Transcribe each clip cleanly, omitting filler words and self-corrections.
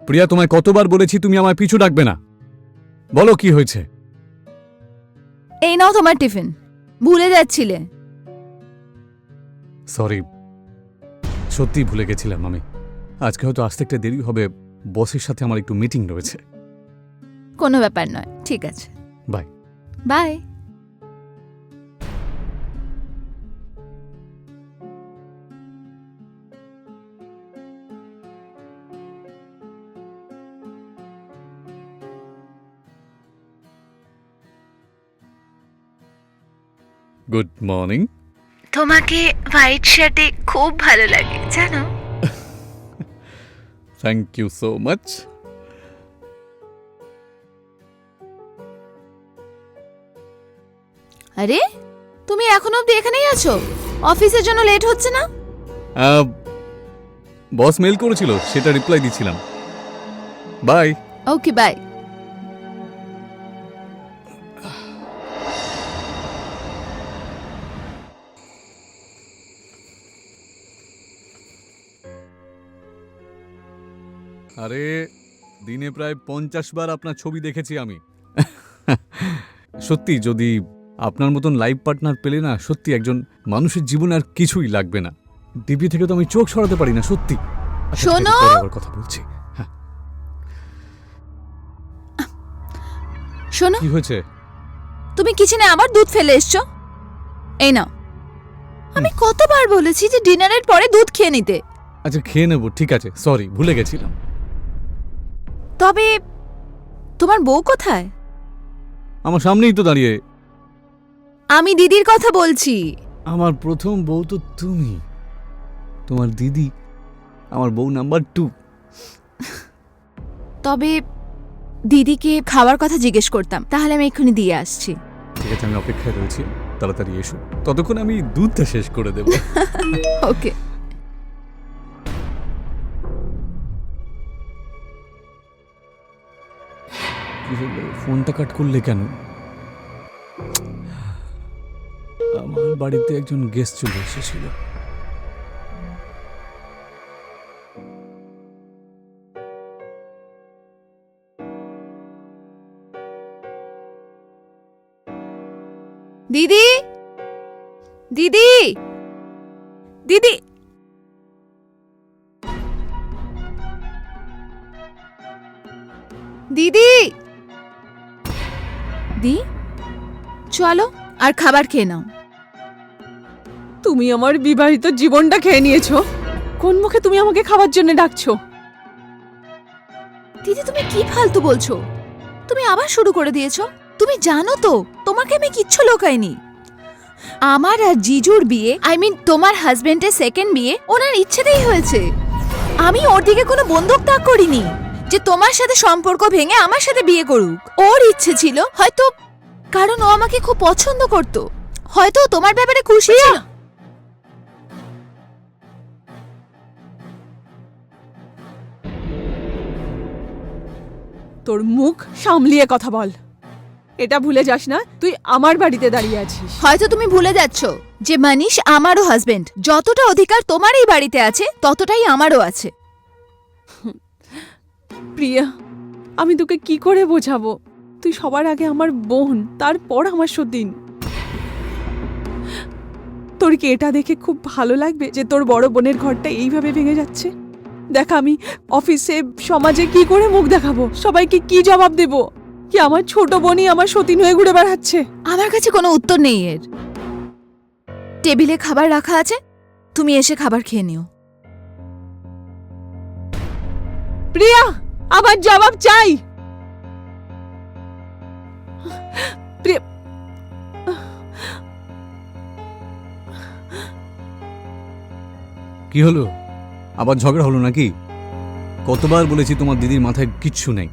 প্রিয়া, তোমায় কতবার বলেছি তুমি আমার পিছু ডাকবে না? বলো কি হয়েছে? এই নাও তোমার টিফিন, ভুলে যাচ্ছিলে। সরি, সত্যি ভুলে গেছিলাম আমি। আজকে হয়তো আসতে একটা দেরি হবে, বসের সাথে আমার একটু মিটিং রয়েছে। কোনো ব্যাপার নয়, ঠিক আছে। বাই। বাই। Good morning. তোমাকে হোয়াইট শার্টে খুব ভালো লাগে জানো। Thank you so much. আরে তুমি এখনো অবধি এখানেই আছো? অফিসের জন্য লেট হচ্ছে না? বস মেল করেছিল, সেটা রিপ্লাই দিচ্ছিলাম। বাই। Okay bye. আরে দিনে প্রায় 50 বার আপনার ছবি দেখেছি আমি। সত্যি, যদি আপনার মতন লাইফ পার্টনার পেলে না, সত্যি একজন মানুষের জীবনে আর কিছুই লাগবে না। ডিপি থেকে তো আমি চোখ সরাতে পারি না, সত্যি। আচ্ছা, ঠিক আছে, শোনো। পরে আবার কথা বলছি। হ্যাঁ, শোনো, কি হয়েছে? তুমি কিচেনে আবার দুধ ফেলে এসছো। এই নাও। আমি কতবার বলেছি যে ডিনারের পরে দুধ খেয়ে নিতে। আচ্ছা, খেয়ে নেবো, ঠিক আছে, সরি, ভুলে গেছিলাম। তবে তোমার বউ কোথায়? আমার সামনেই তো দাঁড়িয়ে। আমি দিদির কথা বলছি। আমার প্রথম বউ তো তুমি। তোমার দিদি আমার বউ নাম্বার 2। তবে দিদিকে খাওয়ার কথা জিজ্ঞেস করতাম, তাহলে আমি এক্ষুনি দিয়ে আসছি। ঠিক আছে, আমি অপেক্ষায় রয়েছি, তাড়াতাড়ি এসো, ততক্ষণ আমি দুধটা শেষ করে দেব। ওকে। কি হলো, ফোনটা কাট করলে কেন? আমার বাড়িতে একজন গেস্ট চলে এসেছিল। দিদি, দিদি, দিদি। দিদি, দি চলো আর খাবার খেয়ে নাও। তুমি আমার বিবাহিত জীবনটা খেয়ে নিয়েছো। কোন মুখে তুমি আমাকে খাবার জন্য ডাকছো? দিদি তুমি কি ফালতু বলছো? তুমি আবার শুরু করে দিয়েছো। তুমি জানো তো তোমাকে আমি কিচ্ছু লোকাইনি। আমার আর জিজুর বিয়ে, আই মিন তোমার হাজবেন্ডের সেকেন্ড বিয়ে ওনার ইচ্ছেতেই হয়েছে। আমি ওর দিকে কোনো বন্দুক তাক করিনি যে তোমার সাথে সম্পর্ক ভেঙে আমার সাথে বিয়ে করুক। ওর ইচ্ছে ছিল হয়তো, কারণ ও আমাকে খুব পছন্দ করত, হয়তো তোমার ব্যাপারে খুশি ছিল। তোর মুখ সামলিয়ে কথা বল। এটা ভুলে যাস না তুই আমার বাড়িতে দাঁড়িয়ে আছিস। হয়তো তুমি ভুলে যাচ্ছ যে মানিশ আমারও হাজবেন্ড। যতটা অধিকার তোমার এই বাড়িতে আছে ততটাই আমারও আছে। প্রিয়া, আমি তোকে কি করে বোঝাবো? তুই সবার আগে আমার বোন, তারপর আমার সতীন। তোর কি এটা দেখে খুব ভালো লাগবে যে তোর বড় বোনের ঘরটা এইভাবে ভেঙে যাচ্ছে? দেখ, আমি অফিসে সমাজে কি করে মুখ দেখাবো? সবাইকে কি জবাব দেব কি আমার ছোট বোনই আমার সতীন হয়ে ঘুরে বেড়াচ্ছে? আমার কাছে কোনো উত্তর নেই এর। টেবিলে খাবার রাখা আছে, তুমি এসে খাবার খেয়ে নিও। প্রিয়া, আবার জবাব চাই। প্রিয়া, কি হলো, আবার ঝগড়া হলো নাকি? কতবার বলেছি তোমার দিদির মাথায় কিচ্ছু নেই।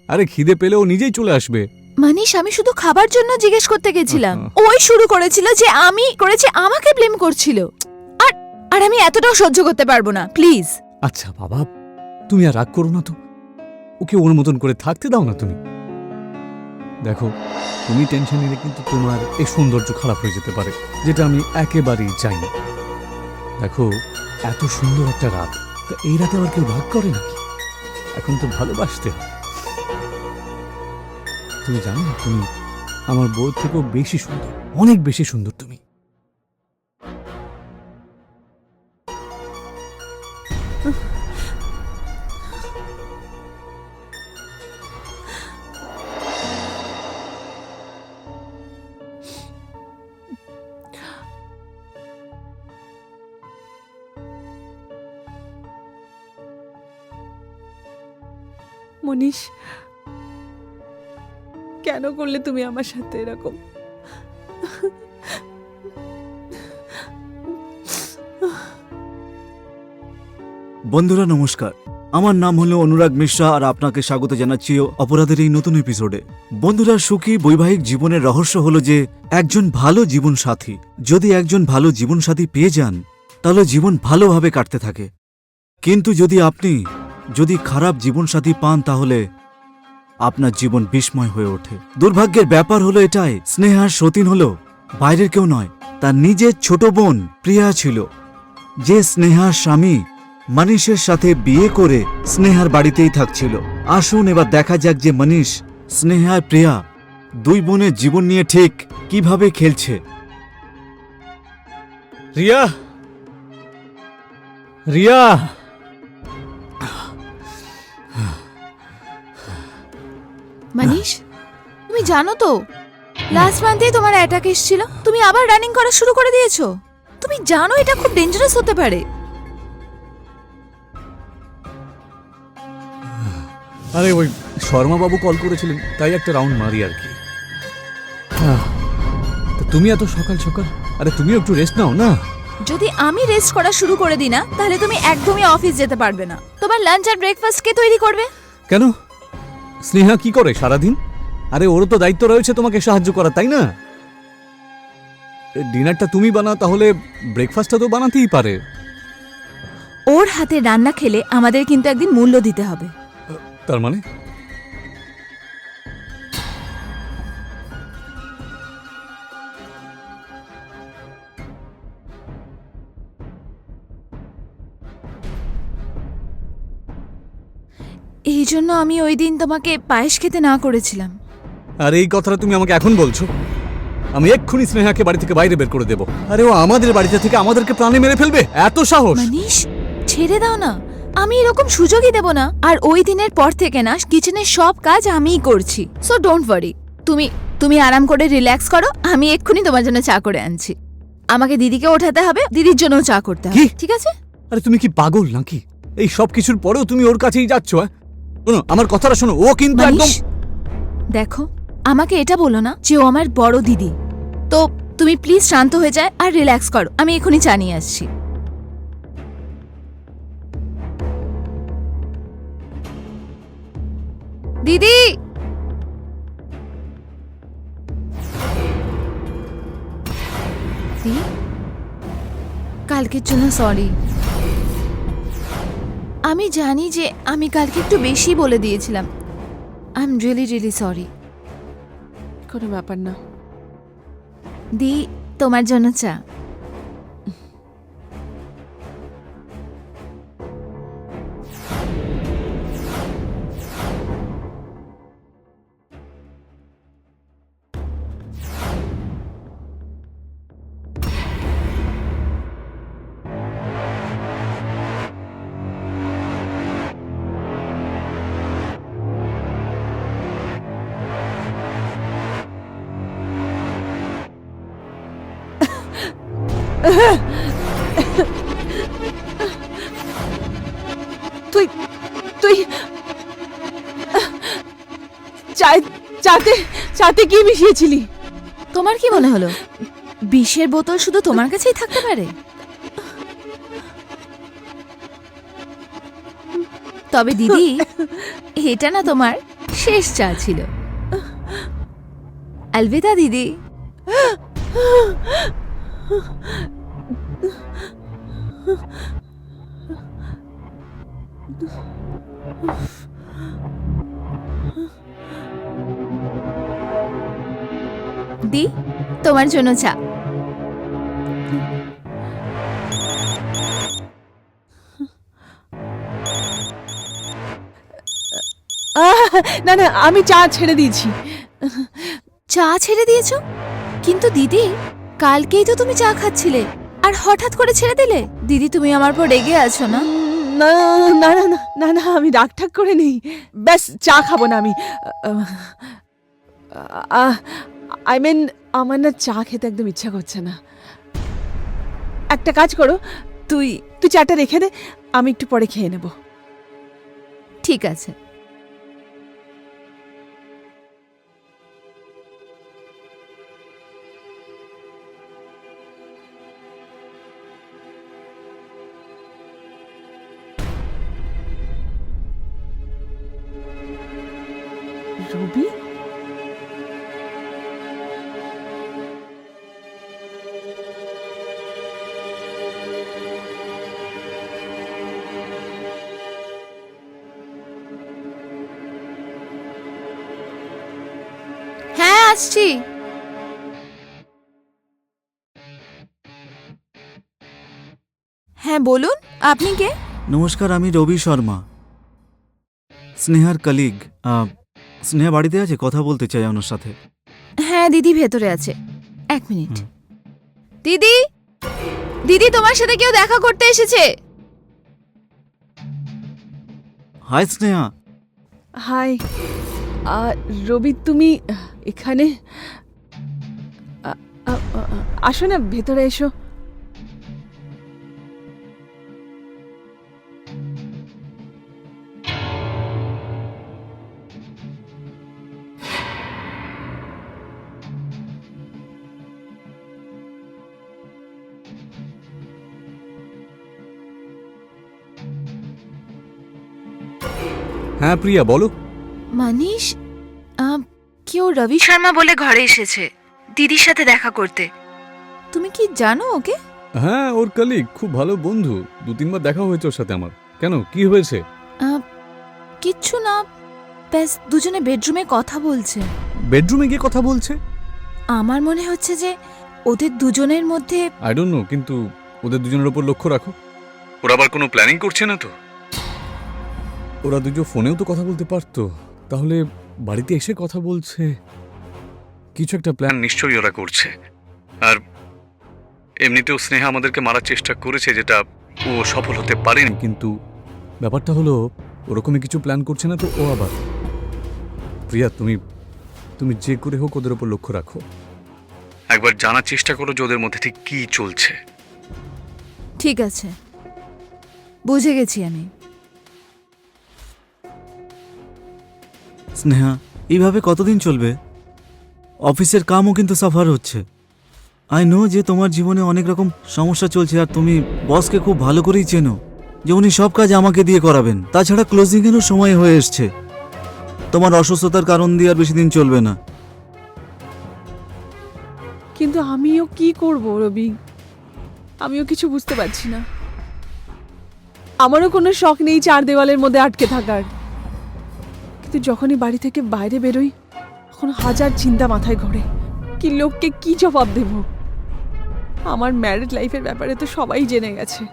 আরে খিদে পেলেও নিজেই চলে আসবে। মানিশ, আমি শুধু খাবার জন্য জিজ্ঞেস করতে গেছিলাম। ওই শুরু করেছিল যে আমি করেছি, আমাকে ব্লেম করছিল। আর আর আমি এতটাও সহ্য করতে পারবো না, প্লিজ। আচ্ছা বাবা, তুমি আর রাগ করো না তো, ওকে ওর মতন করে থাকতে দাও না তুমি। দেখো, তুমি টেনশন নিলে কিন্তু তোমার এই সৌন্দর্য খারাপ হয়ে যেতে পারে, যেটা আমি একেবারেই চাই না। দেখো, এত সুন্দর একটা রাত, তা এই রাতে আবার কেউ রাগ করে নাকি? এখন তো ভালোবাসতে হয়। তুমি জানো না, তুমি আমার বউয়ের থেকেও বেশি সুন্দর, অনেক বেশি সুন্দর তুমি। মনীষ, কেন করলে তুমি আমার সাথে এরকম? বন্ধুরা নমস্কার, আমার নাম হলো অনুরাগ মিশ্রা আর আপনাকে স্বাগত জানাচ্ছি অপরাধের এই নতুন এপিসোডে। বন্ধুরা, সুখী বৈবাহিক জীবনের রহস্য হলো যে একজন ভালো জীবন সাথী, যদি একজন ভালো জীবন সাথী পেয়ে যান তাহলে জীবন ভালোভাবে কাটতে থাকে। কিন্তু যদি খারাপ জীবন সাথী পান তাহলে আপনার জীবন বিস্ময় হয়ে ওঠে। দুর্ভাগ্যের ব্যাপার হলো এটাই, স্নেহার সতীন হলো বাইরের কেউ নয়, তার নিজের ছোট বোন প্রিয়া ছিল, যে স্নেহার স্বামী মনীষের সাথে বিয়ে করে স্নেহার বাড়িতেই থাকছিল। আসুন এবার দেখা যাক যে মনীষ, স্নেহা আর প্রিয়া দুই বোনের জীবন নিয়ে ঠিক কিভাবে খেলছে। রিয়া, রিয়া, মনীষ, তুমি জানো তো লাস্ট মান্থে তোমার অ্যাটাক এসেছিল, তুমি আবার রানিং করা শুরু করে দিয়েছো। তুমি জানো এটা খুব ডেঞ্জারাস হতে পারে। আরে ওই শর্মা বাবু কল করেছিলেন, তাই একটা রাউন্ড মারি আর কি। তা তুমি এত সকাল সকাল, আরে তুমিও একটু রেস্ট নাও না। যদি আমি রেস্ট করা শুরু করে দিই না, তাহলে তুমি একদমই অফিস যেতে পারবে না। তোমার লাঞ্চ আর ব্রেকফাস্ট কে তৈরি করবে? কেন, স্নেহা কি করে সারাদিন? আরে ওরও তো দায়িত্ব রয়েছে তোমাকে সাহায্য করা, তাই না? ডিনারটা তুমি বানাও, তাহলে ব্রেকফাস্টটা তো বানাতেই পারে। ওর হাতে রান্না খেলে আমাদের কিন্তু একদিন মূল্য দিতে হবে। তার মানে এই জন্য আমি ওই দিন তোমাকে পায়েস খেতে না করেছিলাম। আর এই কথাটা তুমি আমাকে এখন বলছো? আমি এক্ষুনি স্নেহাকে বাড়ি থেকে বাইরে বের করে দেবো। আরে ও আমাদের বাড়িতে থেকে আমাদেরকে প্রাণে মেরে ফেলবে, এত সাহস! মনীষ, ছেড়ে দাও না, আমি এরকম সুযোগই দেব না। আর ওই দিনের পর থেকে না কিচেনের সব কাজ আমিই করছি। সো ডোন্ট ওয়ারি, তুমি আরাম করে রিল্যাক্স করো। আমি এক্ষুনি তোমার জন্য চা করে আনছি। আমাকে দিদিকে ওঠাতে হবে, দিদির জন্য চা করতে হবে, কি? ঠিক আছে? আরে তুমি কি পাগল নাকি? এই সব কিছুর পরেও তুমি ওর কাছেই যাচ্ছ? শোনো আমার কথাটা শোনো, ও কিন্তু একদম। মনীষ, দেখো, আমাকে এটা বলো না যে ও আমার বড় দিদি। তো তুমি প্লিজ শান্ত হয়ে যায় আর রিল্যাক্স করো। আমি এখনই চা নিয়ে আসছি। দিদি, কালকের জন্য সরি। আমি জানি যে আমি কালকে একটু বেশি বলে দিয়েছিলাম। I am really really sorry. কোনো ব্যাপার না। দি, তোমার জন্য চা। তুই তুই চাতে কি মিশিয়েছিলি? তোমার কি মনে হলো বিষের বোতল শুধু তোমার কাছেই থাকতে পারে? তবে দিদি, এটা না তোমার শেষ চা ছিল। আলবিদা দিদি। দি, তোমার জন্য চা। না না, আমি চা ছেড়ে দিয়েছি। চা ছেড়ে দিয়েছো? কিন্তু দিদি, কালকেই তো তুমি চা খাচ্ছিলে আর হঠাৎ করে ছেড়ে দিলে। দিদি, তুমি আমার পর রেগে আছো না? না না না না না না, আমি রাগ ঠাক করে নেই। ব্যাস চা খাবো না আমি। আই মিন, আমার না চা খেতে একদম ইচ্ছা করছে না। একটা কাজ করো, তুই তুই চাটা রেখে দে, আমি একটু পরে খেয়ে নেব। ঠিক আছে। রবি, হ্যাঁ, আসছি। হ্যাঁ বলুন, আপনি কে? নমস্কার, আমি রবি শর্মা, স্নেহার কলিগ। স্নেহা বাড়িতে আছে, কথা বলতে চাই ওনার সাথে। হ্যাঁ, দিদি ভেতরে আছে। এক মিনিট। দিদি, দিদি, তোমার সাথে কেউ দেখা করতে এসেছে। হাই স্নেহা। হাই। রবি, তুমি এখানে? আসো না, ভেতরে এসো। হ্যাঁ প্রিয়া, বলো। মানিশ, কেউ রবি শর্মা বলে ঘরে এসেছে দিদির সাথে দেখা করতে। তুমি কি জানো ওকে? হ্যাঁ, ওর কলিগ, খুব ভালো বন্ধু। 2-3 বার দেখা হয়েছে ওর সাথে আমার। কেন, কি হয়েছে? কিচ্ছু না, ব্যাস দুজনে বেডরুমে কথা বলছে। বেডরুমে গিয়ে কথা বলছে? আমার মনে হচ্ছে যে ওদের দুজনের মধ্যে। আই ডোন্ট নো, কিন্তু ওদের দুজনের উপর লক্ষ্য রাখো। ওরা আবার কোনো প্ল্যানিং করছে না তো? ওরা দুজন ফোনেও তো কথা বলতে পারতো, তাহলে বাড়িতে এসে কথা বলছে। কিছু একটা প্ল্যান নিশ্চয়ই ওরা করছে। আর এমনিতেও স্নেহা আমাদেরকে মারার চেষ্টা করেছে, যেটা ও সফল হতে পারেনি। কিন্তু ব্যাপারটা হলো, ওরকমই কিছু প্ল্যান করছে না তো ও আবার। প্রিয়া, তুমি যে করে হোক ওদের উপর লক্ষ্য রাখো। একবার জানার চেষ্টা করো যে ওদের মধ্যে ঠিক কি চলছে। ঠিক আছে, বুঝে গেছি আমি। স্নেহা, এইভাবে কতদিন চলবে? অফিসের কামও কিন্তু সাফার হচ্ছে। আই নো যে তোমার জীবনে অনেক রকম সমস্যা চলছে, আর তুমি বসকে খুব ভালো করেই চেনো যে উনি সব কাজ আমাকে দিয়ে করাবেন। তাছাড়া ক্লোজিংয়েরও সময় হয়ে এসছে। তোমার অসুস্থতার কারণ দিয়ে আর বেশি দিন চলবে না। কিন্তু আমিও কি করব রবি? আমিও কিছু বুঝতে পারছি না। আমারও কোনো শখ নেই 4 দেওয়ালের মধ্যে আটকে থাকার, কিন্তু যখনই বাড়ি থেকে বাইরে বেরোই তখন হাজার চিন্তা মাথায় ঘোরে। কি লোককে কি জবাব দেব? আমার ম্যারিড লাইফের ব্যাপারে তো সবাই জেনে গেছে।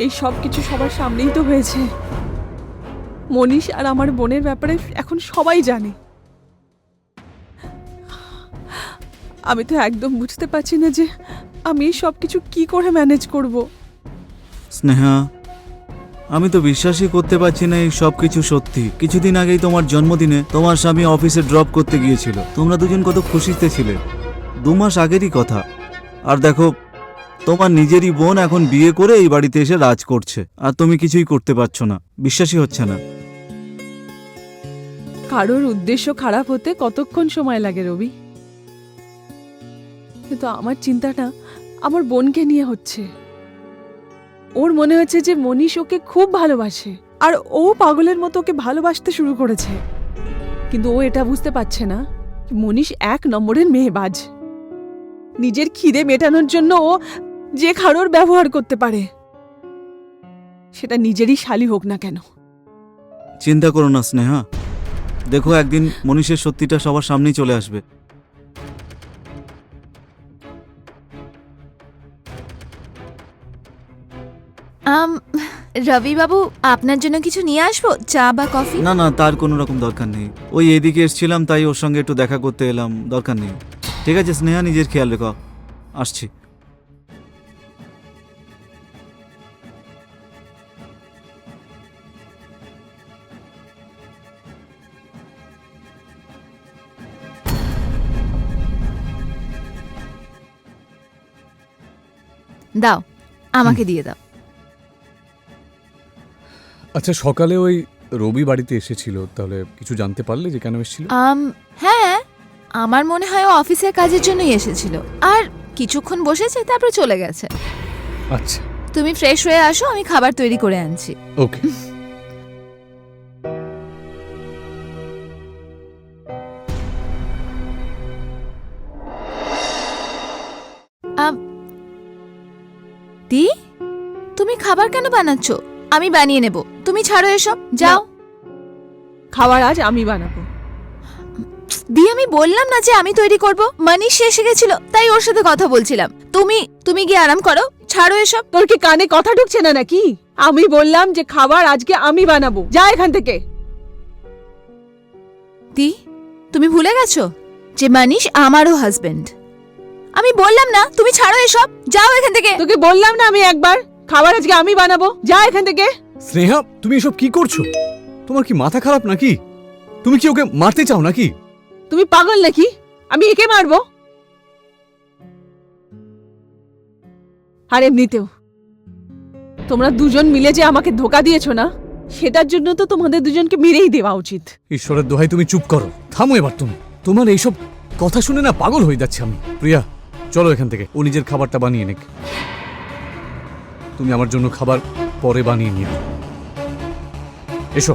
এই সব কিছু সবার সামনেই তো হয়েছে। মনীষ আর আমার বোনের ব্যাপারে এখন সবাই জানে। আমি তো একদম বুঝতে পারছি না যে আমি এই সব কিছু কি করে ম্যানেজ করব। স্নেহা, আমি তো বিশ্বাসই করতে পারছি না এই সব কিছু সত্যি। কিছুদিন আগেই তোমার জন্মদিনে তোমার স্বামী অফিসে ড্রপ করতে গিয়েছিল। তোমরা দুজন কত খুশিতে ছিলে। 2 মাস আগেরই কথা। আর দেখো, তোমার নিজেরই বোন এখন বিয়ে করে এই বাড়িতে এসে রাজ করছে, আর তুমি কিছুই করতে পারছো না। বিশ্বাসই হচ্ছে না। কারোর উদ্দেশ্য খারাপ হতে কতক্ষণ সময় লাগে রবি? কিন্তু আমার চিন্তাটা আমার বোনকে নিয়ে হচ্ছে। ওর মনে হচ্ছে যে মনীষ ওকে খুব ভালোবাসে, আর ও পাগলের মতো ওকে ভালোবাসতে শুরু করেছে। কিন্তু ও এটা বুঝতে পারছে না মনীষ 1 নম্বরের মেয়েবাজ। নিজের খিদে মেটানোর জন্য ও যে কারোর ব্যবহার করতে পারে, সেটা নিজেরই শালি হোক না কেন। চিন্তা করো না স্নেহা, দেখো একদিন মনীষের সত্যিটা সবার সামনেই চলে আসবে। রবি বাবু, আপনার জন্য কিছু নিয়ে আসবো, চা বা কফি? না না, তার কোনো রকম দরকার নেই। ওই এদিকে এসেছিলাম, তাই ওর সঙ্গে একটু দেখা করতে এলাম, দরকার নেই। ঠিক আছে স্নেহা, নিজের খেয়াল রেখো, আসছি। দাও, আমাকে দিয়ে দাও। আচ্ছা, সকালে ওই রবি বাড়িতে এসেছিল, তাহলে কিছু জানতে পারলে যে কেন এসেছিল? হ্যাঁ, আমার মনে হয় ও অফিসের কাজের জন্যই এসেছিল, আর কিছুক্ষণ বসেছে তারপর চলে গেছে। আচ্ছা, তুমি ফ্রেশ হয়ে আসো, আমি খাবার তৈরি করে আনছি। ওকে। দি, তুমি খাবার কেন বানাচ্ছ? আমি বানিয়ে নেব, তুমি ছাড়ো এসব, যাও। খাবার আজ আমি বানাবো। দি, আমি বললাম না যে আমি তৈরি করব? মানিশ এসে গেছিল, তাই ওর সাথে কথা বলছিলাম। তুমি গিয়ে আরাম করো, ছাড়ো এসব। তোর কি কানে কথা ঢুকছে না নাকি? আমি বললাম যে খাবার আজকে আমি বানাবো, যা এখান থেকে। দি, তুমি ভুলে গেছো যে মানিশ আমারও হাজবেন্ড? আমি বললাম না, তুমি ছাড়ো এসব, যাও এখান থেকে। তোকে বললাম না আমি একবার, খাবার আজকে আমি বানাবো, যা এখান থেকে। স্নেহা, তুমি এসব কি করছো? তোমার কি মাথা খারাপ নাকি? তুমি কি ওকে মারতে চাও নাকি? তুমি পাগল নাকি? আমি একে মারবো? আর এমনিতেও তোমরা দুজন মিলে যে আমাকে ধোকা দিয়েছো না, সেটার জন্য তো তোমাদের দুজনকে মেরেই দেওয়া উচিত। ঈশ্বরের দোহাই, তুমি চুপ করো, থামো এবার তুমি। তোমার এইসব কথা শুনে না পাগল হয়ে যাচ্ছে আমি। প্রিয়া, চলো এখান থেকে, ও নিজের খাবারটা বানিয়ে নিক। তুমি আমার জন্য খাবার পরে বানিয়ে নিও। এসো।